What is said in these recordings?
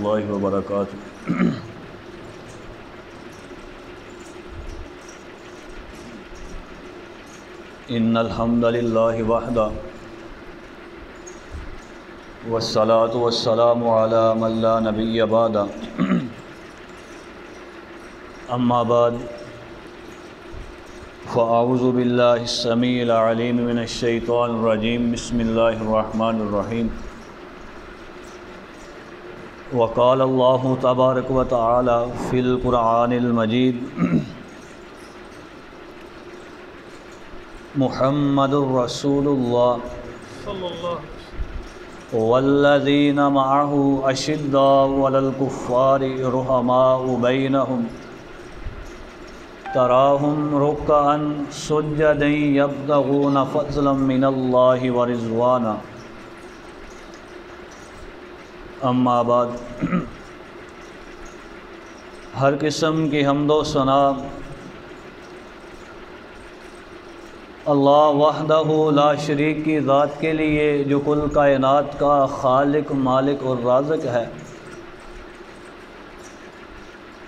اللہ وبرکاتہ۔ ان الحمد للہ وحدہ والصلاة والسلام علی من لا نبی بعدہ، اما بعد فاعوذ باللہ السمیع العلیم من الشیطان الرجیم، بسم اللہ الرحمن الرحیم۔ وقال اللہ تبارک و تعالی فی القرآن المجید، محمد الرسول اللہ صلی اللہ علیہ وسلم والذین معہ اشداء علی الکفار رحماء بینہم تراہم رکعا سجدا یبتغون فضلا من اللہ ورضوانا، اما بعد۔ ہر قسم کی حمد و ثنا اللہ وحدہ لا شریک کی ذات کے لیے، جو کل کائنات کا خالق، مالک اور رازق ہے،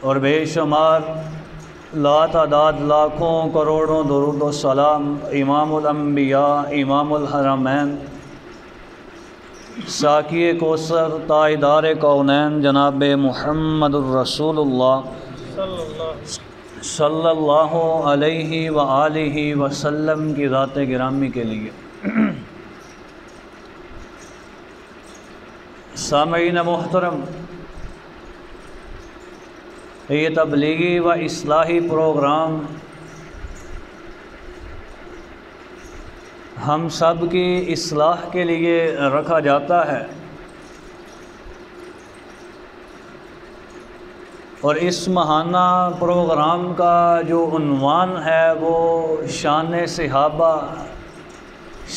اور بے شمار لا تعداد لاکھوں کروڑوں درود و سلام امام الانبیاء، امام الحرمین، ساقی کوثر، تاجدار کونین، جناب محمد الرسول اللہ صلی اللہ علیہ وآلہ وسلم کی ذات گرامی کے لیے۔ سامعین محترم، یہ تبلیغی و اصلاحی پروگرام ہم سب کی اصلاح کے لیے رکھا جاتا ہے، اور اس ماہانہ پروگرام کا جو عنوان ہے وہ شان صحابہ،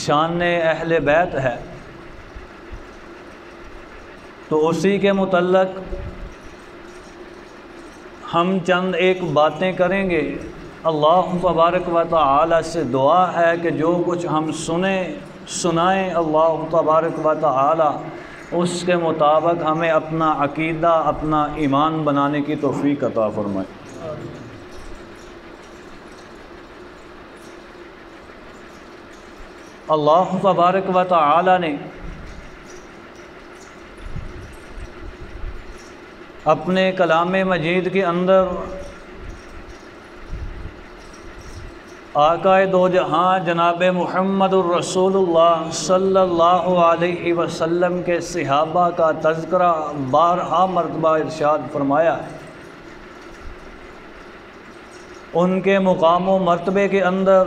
شان اہل بیت ہے۔ تو اسی کے متعلق ہم چند ایک باتیں کریں گے۔ اللہ تبارک و تعالی سے دعا ہے کہ جو کچھ ہم سنائیں، اللہ تبارک و تعالی اس کے مطابق ہمیں اپنا عقیدہ، اپنا ایمان بنانے کی توفیق عطا فرمائے۔ اللہ تبارک و تعالی نے اپنے کلام مجید کے اندر آقائے دو جہاں جناب محمد الرسول اللہ صلی اللہ علیہ وسلم کے صحابہ کا تذکرہ بارہا مرتبہ ارشاد فرمایا ہے۔ ان کے مقام و مرتبے کے اندر،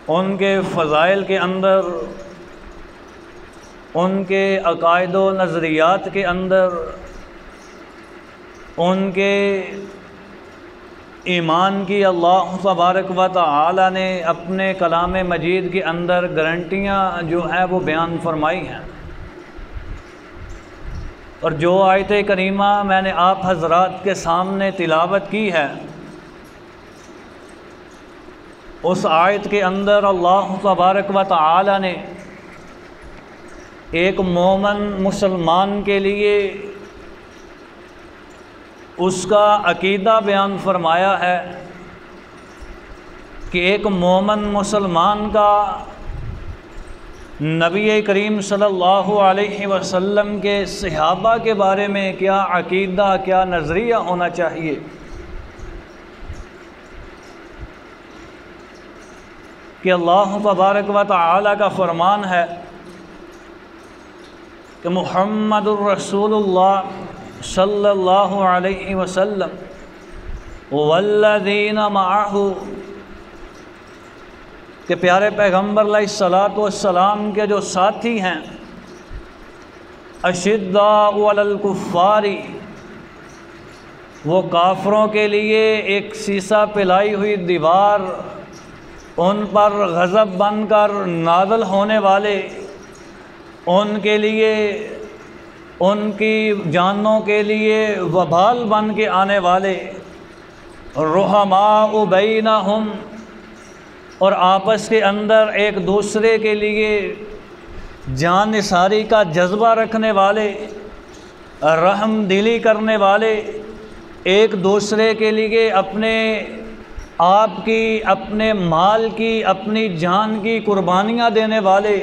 ان کے فضائل کے اندر، ان کے عقائد و نظریات کے اندر، ان کے ایمان کی اللہ تبارک و تعالی نے اپنے کلام مجید کے اندر گارنٹیاں جو ہیں وہ بیان فرمائی ہیں۔ اور جو آیت کریمہ میں نے آپ حضرات کے سامنے تلاوت کی ہے، اس آیت کے اندر اللہ تبارک و تعالی نے ایک مومن مسلمان کے لیے اس کا عقیدہ بیان فرمایا ہے کہ ایک مومن مسلمان کا نبی کریم صلی اللہ علیہ وسلم کے صحابہ کے بارے میں کیا عقیدہ، کیا نظریہ ہونا چاہیے۔ کہ اللہ تبارک و تعالی کا فرمان ہے کہ محمد الرسول اللہ صلی اللہ علیہ وسلم والذین معہ، کہ پیارے پیغمبر علیہ الصلاۃ والسلام کے جو ساتھی ہیں، اشداء علی الکفار، وہ کافروں کے لیے ایک سیسا پلائی ہوئی دیوار، ان پر غضب بن کر نازل ہونے والے، ان کے لیے، ان کی جانوں کے لیے وبال بن کے آنے والے، رحماء بینہم، اور آپس کے اندر ایک دوسرے کے لیے جان نثاری کا جذبہ رکھنے والے، رحم دلی کرنے والے، ایک دوسرے کے لیے اپنے آپ کی، اپنے مال کی، اپنی جان کی قربانیاں دینے والے،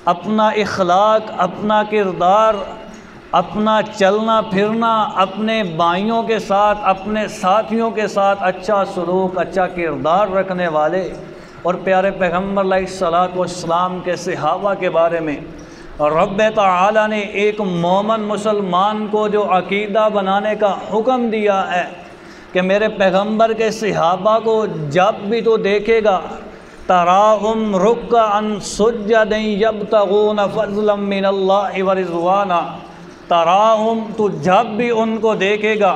اپنا اخلاق، اپنا کردار، اپنا چلنا پھرنا، اپنے بھائیوں کے ساتھ، اپنے ساتھیوں کے ساتھ اچھا سلوک، اچھا کردار رکھنے والے، اور پیارے پیغمبر علیہ الصلوۃ والسلام کے صحابہ کے بارے میں رب تعالی نے ایک مومن مسلمان کو جو عقیدہ بنانے کا حکم دیا ہے کہ میرے پیغمبر کے صحابہ کو جب بھی تو دیکھے گا تراہم رکعا سجدا یبتغون فضلا من اللہ ورضوانا، تراہم تو جب بھی ان کو دیکھے گا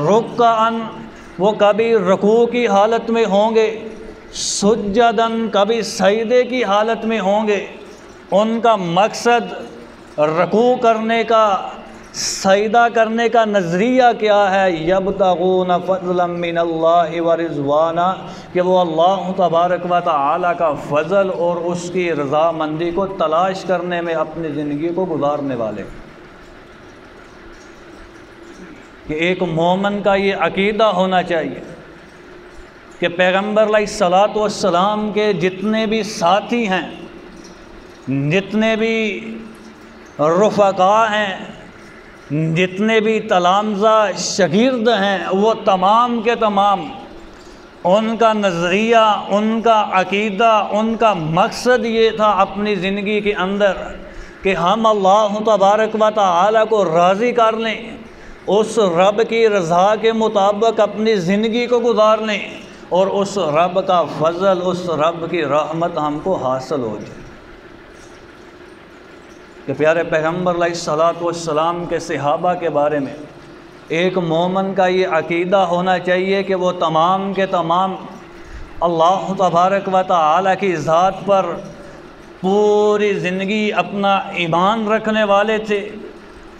رکعا، وہ کبھی رکوع کی حالت میں ہوں گے، سجداً کبھی سجدے کی حالت میں ہوں گے، ان کا مقصد رکوع کرنے کا، سجدہ کرنے کا نظریہ کیا ہے؟ یبتغون فضلا من اللہ ورضوانا، کہ وہ اللہ تبارک و تعالی کا فضل اور اس کی رضامندی کو تلاش کرنے میں اپنی زندگی کو گزارنے والے، کہ ایک مومن کا یہ عقیدہ ہونا چاہیے کہ پیغمبر علیہ الصلوۃ والسلام کے جتنے بھی ساتھی ہیں، جتنے بھی رفقاء ہیں، جتنے بھی تلامذہ شاگرد ہیں، وہ تمام کے تمام ان کا نظریہ، ان کا عقیدہ، ان کا مقصد یہ تھا اپنی زندگی کے اندر کہ ہم اللہ تبارک و تعالی کو راضی کر لیں، اس رب کی رضا کے مطابق اپنی زندگی کو گزار لیں، اور اس رب کا فضل، اس رب کی رحمت ہم کو حاصل ہو جائے۔ کہ پیارے پیغمبر علیہ الصلوۃ والسلام کے صحابہ کے بارے میں ایک مومن کا یہ عقیدہ ہونا چاہیے کہ وہ تمام کے تمام اللہ تبارک و تعالی کی ذات پر پوری زندگی اپنا ایمان رکھنے والے تھے،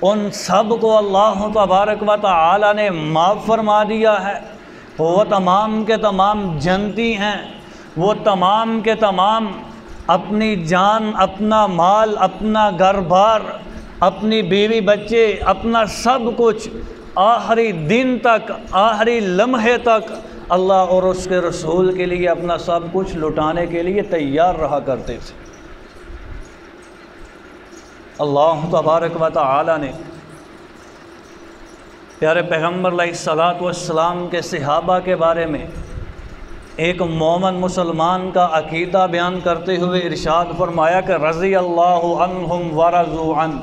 ان سب کو اللہ تبارک و تعالی نے معاف فرما دیا ہے، وہ تمام کے تمام جنتی ہیں، وہ تمام کے تمام اپنی جان، اپنا مال، اپنا گھر بار، اپنی بیوی بچے، اپنا سب کچھ آخری دن تک، آخری لمحے تک اللہ اور اس کے رسول کے لیے اپنا سب کچھ لٹانے کے لیے تیار رہا کرتے تھے۔ اللہ تبارک و تعالی نے پیارے پیغمبر علیہ الصلوۃ والسلام کے صحابہ کے بارے میں ایک مومن مسلمان کا عقیدہ بیان کرتے ہوئے ارشاد فرمایا کہ رضی اللہ عنہم ورضوا عنہ،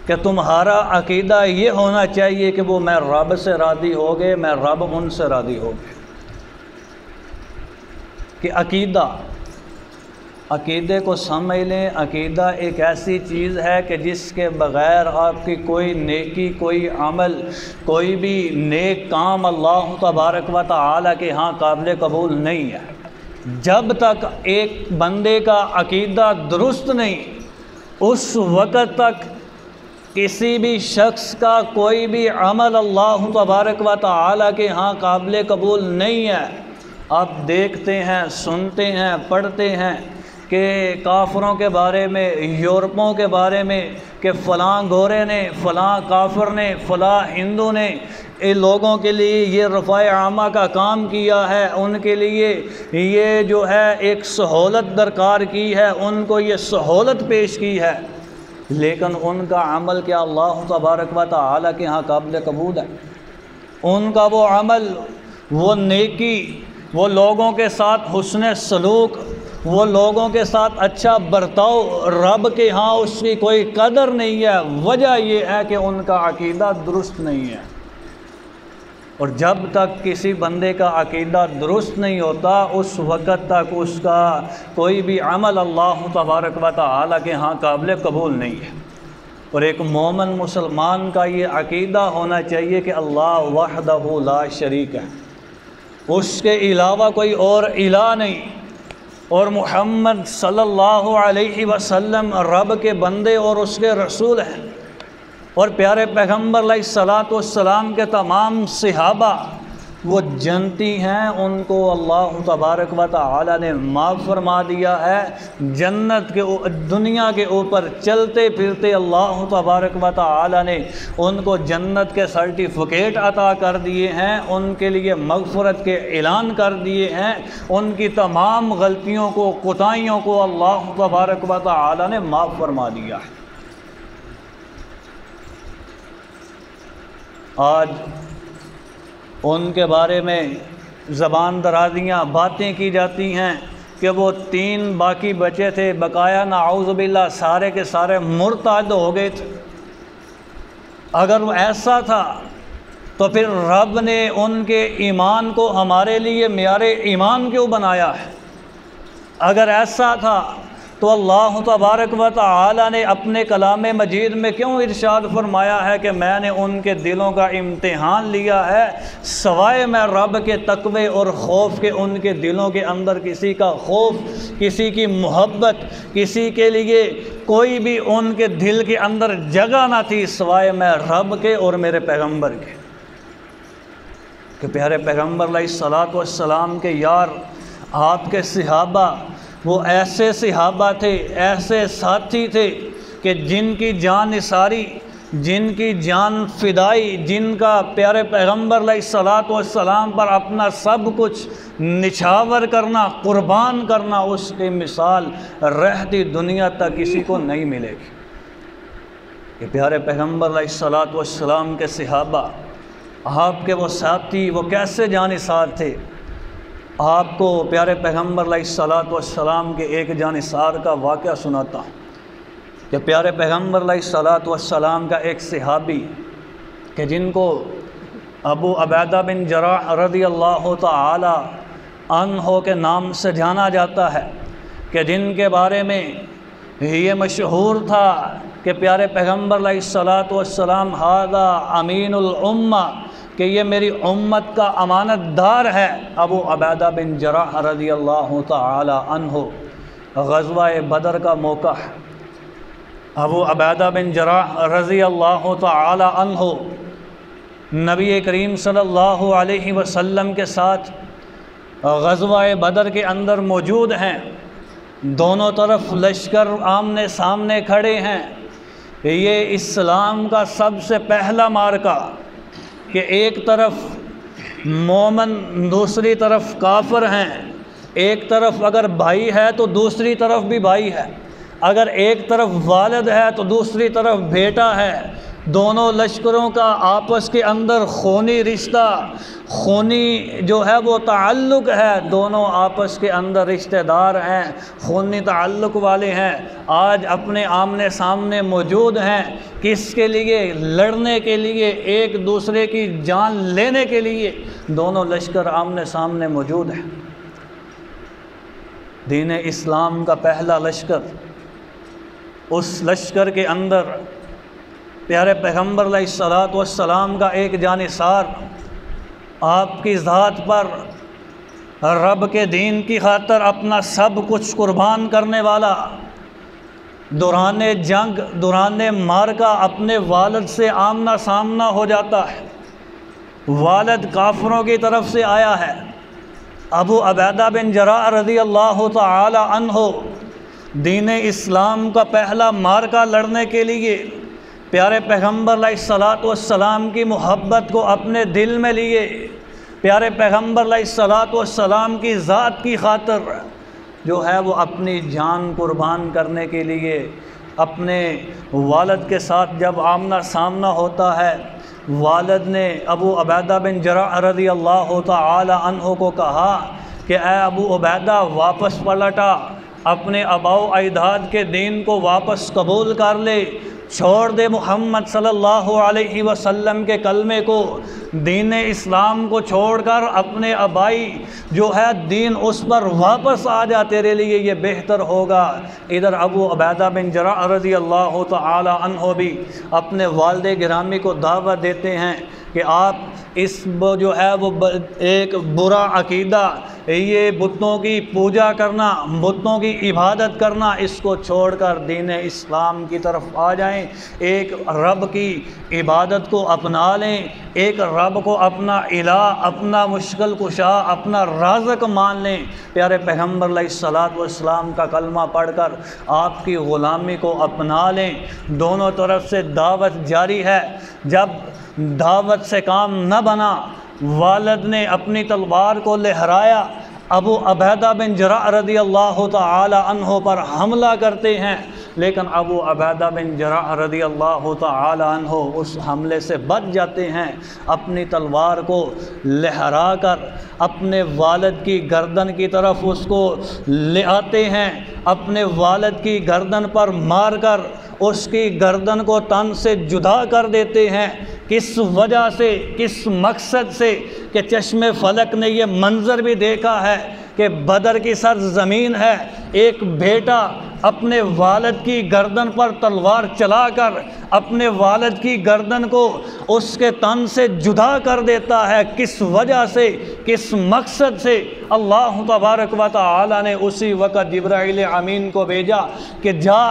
کہ تمہارا عقیدہ یہ ہونا چاہیے کہ وہ میں رب سے راضی ہو گئے، میں رب ان سے راضی ہو گئے۔ کہ عقیدے کو سمجھ لیں، عقیدہ ایک ایسی چیز ہے کہ جس کے بغیر آپ کی کوئی نیکی، کوئی عمل، کوئی بھی نیک کام اللہ تبارک و تعالی کے ہاں قابل قبول نہیں ہے۔ جب تک ایک بندے کا عقیدہ درست نہیں، اس وقت تک کسی بھی شخص کا کوئی بھی عمل اللہ تبارک و تعالی کے ہاں قابل قبول نہیں ہے۔ آپ دیکھتے ہیں، سنتے ہیں، پڑھتے ہیں کہ کافروں کے بارے میں، یورپوں کے بارے میں، کہ فلاں گورے نے، فلاں کافر نے، فلاں ہندو نے ان لوگوں کے لیے یہ رفع عامہ کا کام کیا ہے، ان کے لیے یہ جو ہے ایک سہولت درکار کی ہے، ان کو یہ سہولت پیش کی ہے، لیکن ان کا عمل کیا اللہ تبارک و تعالی کے ہاں قابل قبول ہے؟ ان کا وہ عمل، وہ نیکی، وہ لوگوں کے ساتھ حسن سلوک، وہ لوگوں کے ساتھ اچھا برتاؤ، رب کے ہاں اس کی کوئی قدر نہیں ہے۔ وجہ یہ ہے کہ ان کا عقیدہ درست نہیں ہے، اور جب تک کسی بندے کا عقیدہ درست نہیں ہوتا اس وقت تک اس کا کوئی بھی عمل اللہ تبارک و تعالی کے ہاں قابل قبول نہیں ہے۔ اور ایک مومن مسلمان کا یہ عقیدہ ہونا چاہیے کہ اللہ وحدہ لا شریک ہے، اس کے علاوہ کوئی اور الہ نہیں، اور محمد صلی اللہ علیہ وسلم رب کے بندے اور اس کے رسول ہیں، اور پیارے پیغمبر علیہ الصلوۃ والسلام کے تمام صحابہ وہ جنتی ہیں، ان کو اللہ تبارک و تعالی نے معاف فرما دیا ہے۔ جنت کے دنیا کے اوپر چلتے پھرتے اللہ تبارک و تعالی نے ان کو جنت کے سرٹیفکیٹ عطا کر دیے ہیں، ان کے لیے مغفرت کے اعلان کر دیے ہیں، ان کی تمام غلطیوں کو، کوتاہیوں کو اللہ تبارک و تعالی نے معاف فرما دیا ہے۔ آج ان کے بارے میں زبان درازیاں باتیں کی جاتی ہیں کہ وہ 3 باقی بچے تھے، بقایا نعوذ باللہ سارے کے سارے مرتد ہو گئے تھے۔ اگر وہ ایسا تھا تو پھر رب نے ان کے ایمان کو ہمارے لیے معیار ایمان کیوں بنایا ہے؟ اگر ایسا تھا تو اللہ تبارک و تعالی نے اپنے کلام مجید میں کیوں ارشاد فرمایا ہے کہ میں نے ان کے دلوں کا امتحان لیا ہے، سوائے میں رب کے تقوی اور خوف کے ان کے دلوں کے اندر کسی کا خوف، کسی کی محبت، کسی کے لیے کوئی بھی ان کے دل کے اندر جگہ نہ تھی سوائے میں رب کے اور میرے پیغمبر کے۔ کہ پیارے پیغمبر علیہ الصلوۃ والسلام کے یار، آپ کے صحابہ وہ ایسے صحابہ تھے، ایسے ساتھی تھے کہ جن کی جان نثاری، جن کی جان فدائی، جن کا پیارے پیغمبر علیہ الصلوۃ والسلام پر اپنا سب کچھ نچھاور کرنا، قربان کرنا، اس کی مثال رہتی دنیا تک کسی کو نہیں ملے گی۔ کہ پیارے پیغمبر علیہ الصلوۃ والسلام کے صحابہ، آپ کے وہ ساتھی، وہ کیسے جانثار تھے۔ آپ کو پیارے پیغمبر علیہ الصلوۃ والسلام کے ایک جانثار کا واقعہ سناتا ہوں کہ پیارے پیغمبر علیہ الصلوۃ والسلام کا ایک صحابی کہ جن کو ابو عبیدہ بن جراح رضی اللہ تعالی عنہ کے نام سے جانا جاتا ہے، کہ جن کے بارے میں یہ مشہور تھا کہ پیارے پیغمبر علیہ الصلوۃ والسلام ھذا امین الامہ، کہ یہ میری امت کا امانت دار ہے۔ ابو عبیدہ بن جراح رضی اللہ تعالی عنہ، غزوہ بدر کا موقع ہے۔ ابو عبیدہ بن جراح رضی اللہ تعالی عنہ نبی کریم صلی اللہ علیہ وسلم کے ساتھ غزوہ بدر کے اندر موجود ہیں، دونوں طرف لشکر آمنے سامنے کھڑے ہیں۔ یہ اسلام کا سب سے پہلا معرکہ کہ ایک طرف مومن دوسری طرف کافر ہیں، ایک طرف اگر بھائی ہے تو دوسری طرف بھی بھائی ہے، اگر ایک طرف والد ہے تو دوسری طرف بیٹا ہے۔ دونوں لشکروں کا آپس کے اندر خونی رشتہ، خونی جو ہے وہ تعلق ہے، دونوں آپس کے اندر رشتہ دار ہیں، خونی تعلق والے ہیں، آج اپنے آمنے سامنے موجود ہیں۔ کس کے لیے؟ لڑنے کے لیے، ایک دوسرے کی جان لینے کے لیے دونوں لشکر آمنے سامنے موجود ہیں۔ دین اسلام کا پہلا لشکر، اس لشکر کے اندر پیارے پیغمبر علیہ الصلوۃ والسلام کا ایک جانثار، آپ کی ذات پر رب کے دین کی خاطر اپنا سب کچھ قربان کرنے والا، دوران جنگ، دوران معرکہ اپنے والد سے آمنا سامنا ہو جاتا ہے۔ والد کافروں کی طرف سے آیا ہے۔ ابو عبیدہ بن جراح رضی اللہ تعالی عنہ دین اسلام کا پہلا معرکہ لڑنے کے لیے پیارے پیغمبر علیہ الصلوۃ والسلام کی محبت کو اپنے دل میں لیے، پیارے پیغمبر علیہ الصلوۃ والسلام کی ذات کی خاطر جو ہے وہ اپنی جان قربان کرنے کے لیے اپنے والد کے ساتھ جب آمنا سامنا ہوتا ہے، والد نے ابو عبیدہ بن جراح رضی اللہ تعالی عنہ کو کہا کہ اے ابو عبیدہ واپس پلٹا، اپنے آباء و اجداد کے دین کو واپس قبول کر لے، چھوڑ دے محمد صلی اللہ علیہ وسلم کے کلمے کو، دین اسلام کو چھوڑ کر اپنے آبائی جو ہے دین اس پر واپس آ جا، تیرے لیے یہ بہتر ہوگا۔ ادھر ابو عبیدہ بن جراح رضی اللہ تعالی عنہ بھی اپنے والد گرامی کو دعوت دیتے ہیں کہ آپ اس جو ہے وہ ایک برا عقیدہ، یہ بتوں کی پوجا کرنا، بتوں کی عبادت کرنا، اس کو چھوڑ کر دین اسلام کی طرف آ جائیں، ایک رب کی عبادت کو اپنا لیں، ایک رب کو اپنا الہ، اپنا مشکل کشا، اپنا رازق مان لیں۔ پیارے پیغمبر علیہ الصلوۃ والسلام کا کلمہ پڑھ کر آپ کی غلامی کو اپنا لیں۔ دونوں طرف سے دعوت جاری ہے۔ جب دعوت سے کام نہ بنا، والد نے اپنی تلوار کو لہرایا، ابو عبیدہ بن جراح رضی اللہ تعالی عنہ پر حملہ کرتے ہیں، لیکن ابو عبیدہ بن جراح رضی اللہ تعالی عنہ اس حملے سے بچ جاتے ہیں، اپنی تلوار کو لہرا کر اپنے والد کی گردن کی طرف اس کو لے آتے ہیں، اپنے والد کی گردن پر مار کر اس کی گردن کو تن سے جدا کر دیتے ہیں۔ کس وجہ سے، کس مقصد سے کہ چشم فلک نے یہ منظر بھی دیکھا ہے کہ بدر کی سرزمین ہے، ایک بیٹا اپنے والد کی گردن پر تلوار چلا کر اپنے والد کی گردن کو اس کے تن سے جدا کر دیتا ہے۔ کس وجہ سے، کس مقصد سے؟ اللہ تبارک و تعالی نے اسی وقت جبرائیل امین کو بھیجا کہ جا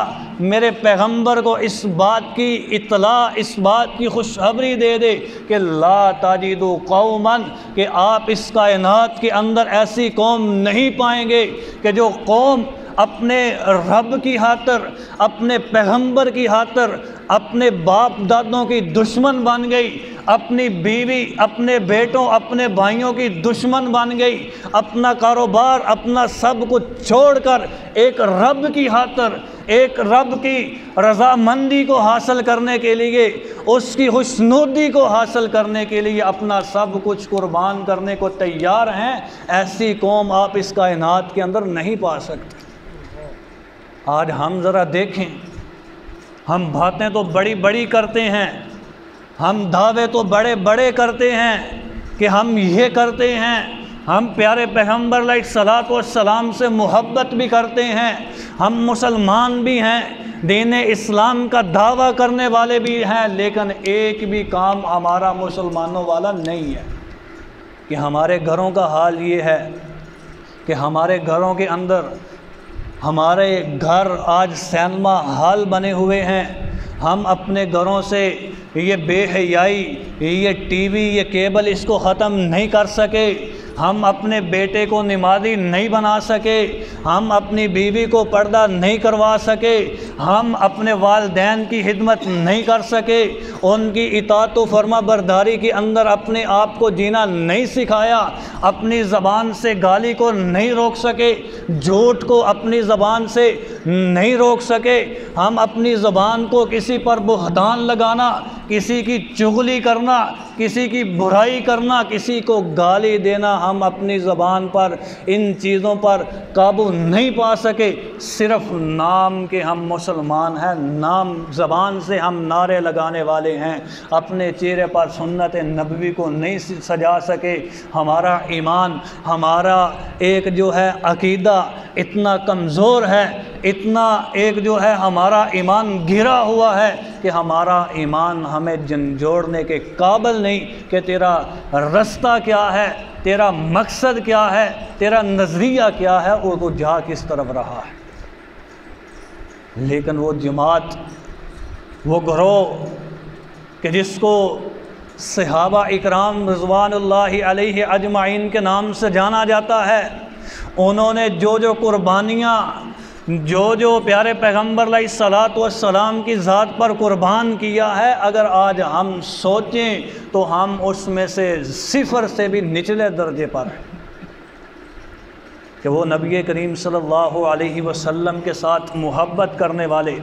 میرے پیغمبر کو اس بات کی اطلاع، اس بات کی خوشخبری دے دے کہ لا تجدوا قوما، کہ آپ اس کائنات کے اندر ایسی قوم نہیں پائیں گے کہ جو قوم اپنے رب کی خاطر، اپنے پیغمبر کی خاطر اپنے باپ دادوں کی دشمن بن گئی، اپنی بیوی، اپنے بیٹوں، اپنے بھائیوں کی دشمن بن گئی، اپنا کاروبار، اپنا سب کچھ چھوڑ کر ایک رب کی خاطر، ایک رب کی رضامندی کو حاصل کرنے کے لیے، اس کی خوشنودی کو حاصل کرنے کے لیے اپنا سب کچھ قربان کرنے کو تیار ہیں۔ ایسی قوم آپ اس کائنات کے اندر نہیں پا سکتے۔ آج ہم ذرا دیکھیں، ہم باتیں تو بڑی بڑی کرتے ہیں، ہم دعوے تو بڑے بڑے کرتے ہیں کہ ہم یہ کرتے ہیں، ہم پیارے پیغمبر علیہ الصلوۃ والسلام سے محبت بھی کرتے ہیں، ہم مسلمان بھی ہیں، دین اسلام کا دعویٰ کرنے والے بھی ہیں، لیکن ایک بھی کام ہمارا مسلمانوں والا نہیں ہے کہ ہمارے گھروں کا حال یہ ہے کہ ہمارے گھروں کے اندر، ہمارے گھر آج سینما ہال بنے ہوئے ہیں، ہم اپنے گھروں سے یہ بے حیائی، یہ ٹی وی، یہ کیبل اس کو ختم نہیں کر سکے، ہم اپنے بیٹے کو نمازی نہیں بنا سکے، ہم اپنی بیوی کو پردہ نہیں کروا سکے، ہم اپنے والدین کی خدمت نہیں کر سکے، ان کی اطاعت و فرما برداری کے اندر اپنے آپ کو جینا نہیں سکھایا، اپنی زبان سے گالی کو نہیں روک سکے، جھوٹ کو اپنی زبان سے نہیں روک سکے، ہم اپنی زبان کو کسی پر بہتان لگانا، کسی کی چغلی کرنا، کسی کی برائی کرنا، کسی کو گالی دینا، ہم اپنی زبان پر ان چیزوں پر قابو نہیں پا سکے۔ صرف نام کے ہم مسلمان ہیں، نام زبان سے ہم نعرے لگانے والے ہیں، اپنے چہرے پر سنت نبوی کو نہیں سجا سکے۔ ہمارا ایمان، ہمارا ایک جو ہے عقیدہ اتنا کمزور ہے، اتنا ایک جو ہے ہمارا ایمان گرا ہوا ہے کہ ہمارا ایمان ہمیں جھنجھوڑنے کے قابل نہیں کہ تیرا رستہ کیا ہے، تیرا مقصد کیا ہے، تیرا نظریہ کیا ہے، اور وہ جا کس طرف رہا ہے۔ لیکن وہ جماعت، وہ گروہ کہ جس کو صحابہ اکرام رضوان اللہ علیہ اجمعین کے نام سے جانا جاتا ہے، انہوں نے جو قربانیاں، جو پیارے پیغمبر علیہ الصلوۃ والسلام کی ذات پر قربان کیا ہے، اگر آج ہم سوچیں تو ہم اس میں سے صفر سے بھی نچلے درجے پر ہیں کہ وہ نبی کریم صلی اللہ علیہ وسلم کے ساتھ محبت کرنے والے،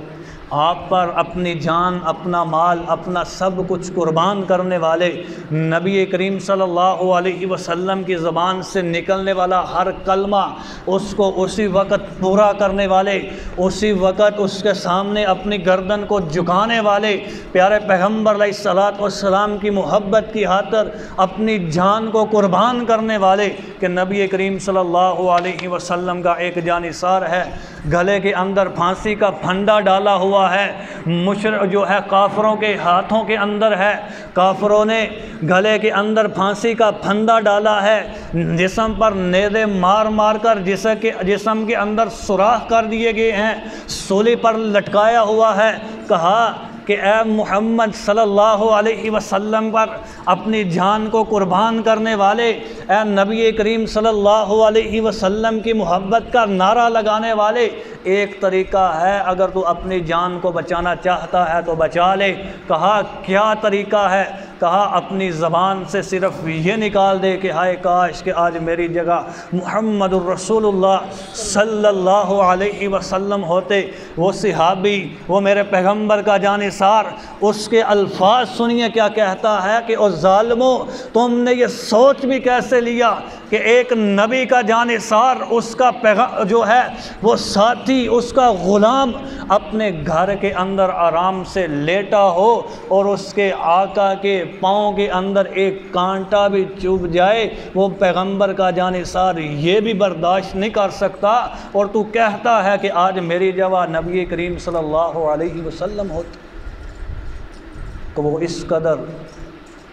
آپ پر اپنی جان، اپنا مال، اپنا سب کچھ قربان کرنے والے، نبی کریم صلی اللہ علیہ وسلم کی زبان سے نکلنے والا ہر کلمہ اس کو اسی وقت پورا کرنے والے، اسی وقت اس کے سامنے اپنی گردن کو جھکانے والے، پیارے پیغمبر علیہ الصلوۃ والسلام کی محبت کی خاطر اپنی جان کو قربان کرنے والے کہ نبی کریم صلی اللہ علیہ وسلم کا ایک جانثار ہے گلے کے اندر پھانسی کا پھندا ڈالا ہوا ہے، جو ہے کافروں کے ہاتھوں کے اندر ہے، کافروں نے گلے کے اندر پھانسی کا پھندا ڈالا ہے، جسم پر نیزے مار مار کر جسم کے اندر سوراخ کر دیے گئے ہیں، سولی پر لٹکایا ہوا ہے۔ کہا کہ اے محمد صلی اللہ علیہ وسلم پر اپنی جان کو قربان کرنے والے، اے نبی کریم صلی اللہ علیہ وسلم کی محبت کا نعرہ لگانے والے، ایک طریقہ ہے اگر تو اپنی جان کو بچانا چاہتا ہے تو بچا لے۔ کہا کیا طریقہ ہے؟ کہا اپنی زبان سے صرف یہ نکال دے کہ ہائے کاش کہ آج میری جگہ محمد الرسول اللہ صلی اللہ علیہ وسلم ہوتے۔ وہ صحابی، وہ میرے پیغمبر کا جانثار، اس کے الفاظ سنیے کیا کہتا ہے کہ او ظالمو، تم نے یہ سوچ بھی کیسے لیا کہ ایک نبی کا جانثار، اس کا جو ہے وہ ساتھی، اس کا غلام اپنے گھر کے اندر آرام سے لیٹا ہو اور اس کے آقا کے پاؤں کے اندر ایک کانٹا بھی چبھ جائے، وہ پیغمبر کا جانثار یہ بھی برداشت نہیں کر سکتا، اور تو کہتا ہے کہ آج میری جگہ نبی کریم صلی اللہ علیہ وسلم ہوتا۔ تو وہ اس قدر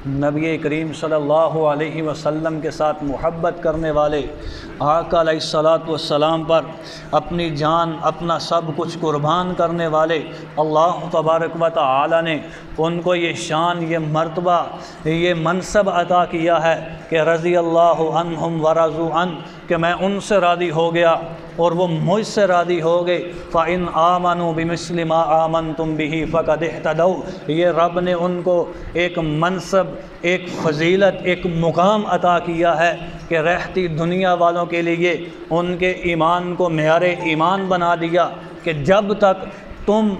نبی کریم صلی اللہ علیہ وسلم کے ساتھ محبت کرنے والے، آقا علیہ الصلاۃ والسلام پر اپنی جان، اپنا سب کچھ قربان کرنے والے، اللہ تبارک و تعالی نے ان کو یہ شان، یہ مرتبہ، یہ منصب عطا کیا ہے کہ رضی اللہ عنہم ورضوا عنہ، کہ میں ان سے راضی ہو گیا اور وہ مجھ سے راضی ہو گئے۔ فَإِنْ آمَنُوا بِمِثْلِ مَا آمَنْتُمْ بِهِ فَقَدِ اهْتَدَوْا، یہ رب نے ان کو ایک منصب، ایک فضیلت، ایک مقام عطا کیا ہے کہ رہتی دنیا والوں کے لیے ان کے ایمان کو معیار ایمان بنا دیا کہ جب تک تم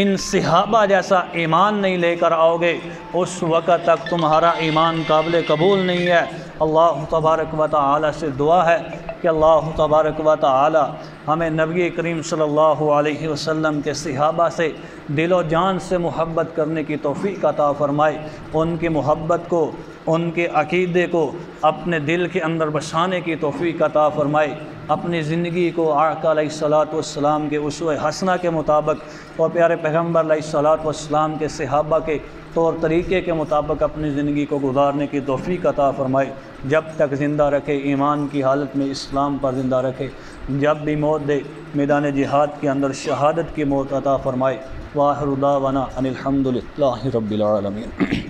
ان صحابہ جیسا ایمان نہیں لے کر آؤ گے اس وقت تک تمہارا ایمان قابل قبول نہیں ہے۔ اللہ تبارک و تعالی سے دعا ہے کہ اللہ تبارک و تعالی ہمیں نبی کریم صلی اللہ علیہ وسلم کے صحابہ سے دل و جان سے محبت کرنے کی توفیق عطا فرمائے، ان کی محبت کو، ان کے عقیدے کو اپنے دل کے اندر بسانے کی توفیق عطا فرمائے، اپنی زندگی کو آقا علیہ الصلاۃ والسلام کے اسوہ حسنہ کے مطابق اور پیارے پیغمبر علیہ الصلاۃ والسلام کے صحابہ کے طور طریقے کے مطابق اپنی زندگی کو گزارنے کی توفیق عطا فرمائے، جب تک زندہ رکھے ایمان کی حالت میں اسلام پر زندہ رکھے، جب بھی موت دے میدان جہاد کے اندر شہادت کی موت عطا فرمائے۔ وآخر دعوانا ان الحمد للہ رب العالمین۔